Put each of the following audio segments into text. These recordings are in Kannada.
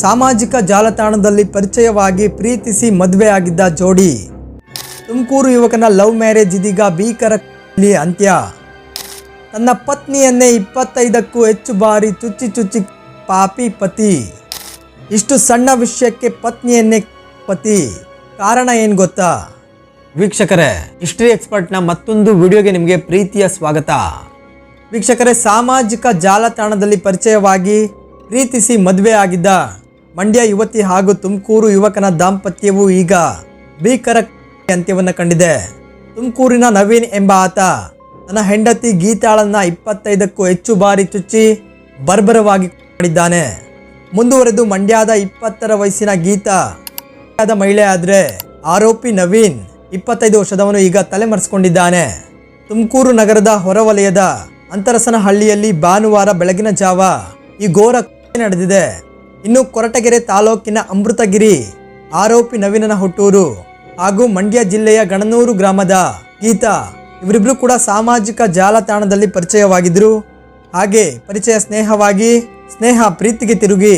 ಸಾಮಾಜಿಕ ಜಾಲತಾಣದಲ್ಲಿ ಪರಿಚಯವಾಗಿ ಪ್ರೀತಿಸಿ ಮದುವೆಯಾಗಿದ್ದ ಜೋಡಿ. ತುಮಕೂರು ಯುವಕನ ಲವ್ ಮ್ಯಾರೇಜ್ ಇದೀಗ ಭೀಕರ ಅಂತ್ಯ. ತನ್ನ ಪತ್ನಿಯನ್ನೇ 25ಕ್ಕೂ ಹೆಚ್ಚು ಬಾರಿ ಚುಚ್ಚಿ ಪಾಪಿ ಪತಿ. ಇಷ್ಟು ಸಣ್ಣ ವಿಷಯಕ್ಕೆ ಪತ್ನಿಯನ್ನೇ ಪತಿ. ಕಾರಣ ಏನು ಗೊತ್ತಾ ವೀಕ್ಷಕರೇ? ಹಿಸ್ಟ್ರಿ ಎಕ್ಸ್ಪರ್ಟ್ನ ಮತ್ತೊಂದು ವಿಡಿಯೋಗೆ ನಿಮಗೆ ಪ್ರೀತಿಯ ಸ್ವಾಗತ. ವೀಕ್ಷಕರೇ, ಸಾಮಾಜಿಕ ಜಾಲತಾಣದಲ್ಲಿ ಪರಿಚಯವಾಗಿ ಪ್ರೀತಿಸಿ ಮದುವೆ ಆಗಿದ್ದ ಮಂಡ್ಯ ಯುವತಿ ಹಾಗೂ ತುಮಕೂರು ಯುವಕನ ದಾಂಪತ್ಯವು ಈಗ ಭೀಕರ ಅಂತ್ಯವನ್ನು ಕಂಡಿದೆ. ತುಮಕೂರಿನ ನವೀನ್ ಎಂಬ ಆತ ತನ್ನ ಹೆಂಡತಿ ಗೀತಾಳನ್ನ 25ಕ್ಕೂ ಹೆಚ್ಚು ಬಾರಿ ಚುಚ್ಚಿ ಬರ್ಬರವಾಗಿ ಮಾಡಿದ್ದಾನೆ. ಮುಂದುವರೆದು ಮಂಡ್ಯದ 20ರ ವಯಸ್ಸಿನ ಗೀತಾ ಮಹಿಳೆ ಆದರೆ ಆರೋಪಿ ನವೀನ್ 25 ವರ್ಷದವನು ಈಗ ತಲೆಮರೆಸಿಕೊಂಡಿದ್ದಾನೆ. ತುಮಕೂರು ನಗರದ ಹೊರವಲಯದ ಅಂತರಸನಹಳ್ಳಿಯಲ್ಲಿ ಭಾನುವಾರ ಬೆಳಗಿನ ಜಾವ ಈ ಘೋರ ನಡೆದಿದೆ. ಇನ್ನು ಕೊರಟಗೆರೆ ತಾಲೂಕಿನ ಅಮೃತಗಿರಿ ಆರೋಪಿ ನವೀನನ ಹುಟ್ಟೂರು ಹಾಗೂ ಮಂಡ್ಯ ಜಿಲ್ಲೆಯ ಗಣನೂರು ಗ್ರಾಮದ ಗೀತಾ ಇವರಿಬ್ರು ಕೂಡ ಸಾಮಾಜಿಕ ಜಾಲತಾಣದಲ್ಲಿ ಪರಿಚಯವಾಗಿದ್ರು. ಹಾಗೆ ಪರಿಚಯ ಸ್ನೇಹ ಪ್ರೀತಿಗೆ ತಿರುಗಿ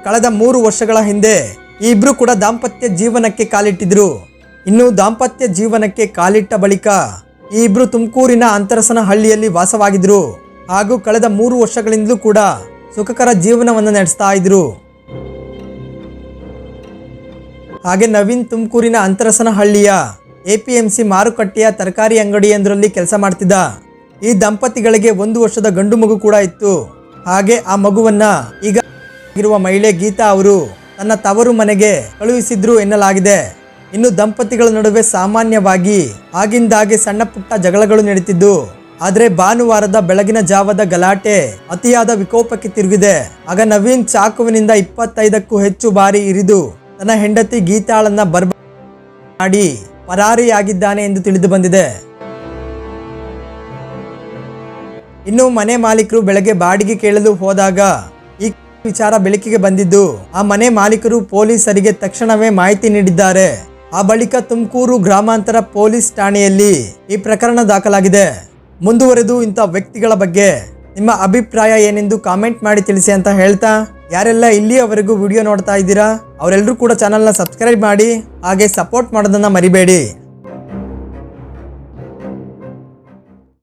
ಕಳೆದ 3 ವರ್ಷಗಳ ಹಿಂದೆ ಈ ಇಬ್ರು ಕೂಡ ದಾಂಪತ್ಯ ಜೀವನಕ್ಕೆ ಕಾಲಿಟ್ಟಿದ್ರು. ಇನ್ನು ದಾಂಪತ್ಯ ಜೀವನಕ್ಕೆ ಕಾಲಿಟ್ಟ ಬಳಿಕ ಈ ಇಬ್ರು ತುಮಕೂರಿನ ಅಂತರಸನಹಳ್ಳಿಯಲ್ಲಿ ವಾಸವಾಗಿದ್ರು ಹಾಗೂ ಕಳೆದ 3 ವರ್ಷಗಳಿಂದಲೂ ಕೂಡ ಸುಖಕರ ಜೀವನವನ್ನು ನಡೆಸ್ತಾ ಇದ್ರು. ಹಾಗೆ ನವೀನ್ ತುಮಕೂರಿನ ಅಂತರಸನಹಳ್ಳಿಯ APMC ಮಾರುಕಟ್ಟೆಯ ತರಕಾರಿ ಅಂಗಡಿಯೊಂದರಲ್ಲಿ ಕೆಲಸ ಮಾಡ್ತಿದ್ದ. ಈ ದಂಪತಿಗಳಿಗೆ 1 ವರ್ಷದ ಗಂಡು ಮಗು ಕೂಡ ಇತ್ತು. ಹಾಗೆ ಆ ಮಗುವನ್ನ ಈಗ ಇರುವ ಮಹಿಳೆ ಗೀತಾ ಅವರು ತನ್ನ ತವರು ಮನೆಗೆ ಕಳುಹಿಸಿದ್ರು ಎನ್ನಲಾಗಿದೆ. ಇನ್ನು ದಂಪತಿಗಳ ನಡುವೆ ಸಾಮಾನ್ಯವಾಗಿ ಆಗಿಂದಾಗೆ ಸಣ್ಣ ಪುಟ್ಟ ಜಗಳಗಳು ನಡೀತಿದ್ದು. ಆದರೆ ಭಾನುವಾರದ ಬೆಳಗಿನ ಜಾವದ ಗಲಾಟೆ ಅತಿಯಾದ ವಿಕೋಪಕ್ಕೆ ತಿರುಗಿದೆ. ಆಗ ನವೀನ್ ಚಾಕುವಿನಿಂದ 25ಕ್ಕೂ ಹೆಚ್ಚು ಬಾರಿ ಇರಿದು ತನ್ನ ಹೆಂಡತಿ ಗೀತಾಳನ್ನ ಮಾಡಿ ಪರಾರಿಯಾಗಿದ್ದಾನೆ ಎಂದು ತಿಳಿದು ಬಂದಿದೆ. ಇನ್ನು ಮನೆ ಮಾಲೀಕರು ಬೆಳಗ್ಗೆ ಬಾಡಿಗೆ ಕೇಳಲು ಹೋದಾಗ ಈ ವಿಚಾರ ಬೆಳಕಿಗೆ ಬಂದಿದ್ದು ಆ ಮನೆ ಮಾಲೀಕರು ಪೊಲೀಸರಿಗೆ ತಕ್ಷಣವೇ ಮಾಹಿತಿ ನೀಡಿದ್ದಾರೆ. ಆ ಬಳಿಕ ತುಮಕೂರು ಗ್ರಾಮಾಂತರ ಪೊಲೀಸ್ ಠಾಣೆಯಲ್ಲಿ ಈ ಪ್ರಕರಣ ದಾಖಲಾಗಿದೆ. ಮುಂದುವರೆದು ಇಂಥ ವ್ಯಕ್ತಿಗಳ ಬಗ್ಗೆ ನಿಮ್ಮ ಅಭಿಪ್ರಾಯ ಏನೆಂದು ಕಾಮೆಂಟ್ ಮಾಡಿ ತಿಳಿಸಿ ಅಂತ ಹೇಳ್ತಾ, ಯಾರೆಲ್ಲ ಇಲ್ಲಿಯವರೆಗೂ ವಿಡಿಯೋ ನೋಡ್ತಾ ಇದ್ದೀರಾ ಅವರೆಲ್ಲರೂ ಕೂಡ ಚಾನಲ್ನ ಸಬ್ಸ್ಕ್ರೈಬ್ ಮಾಡಿ ಹಾಗೆ ಸಪೋರ್ಟ್ ಮಾಡೋದನ್ನ ಮರಿಬೇಡಿ.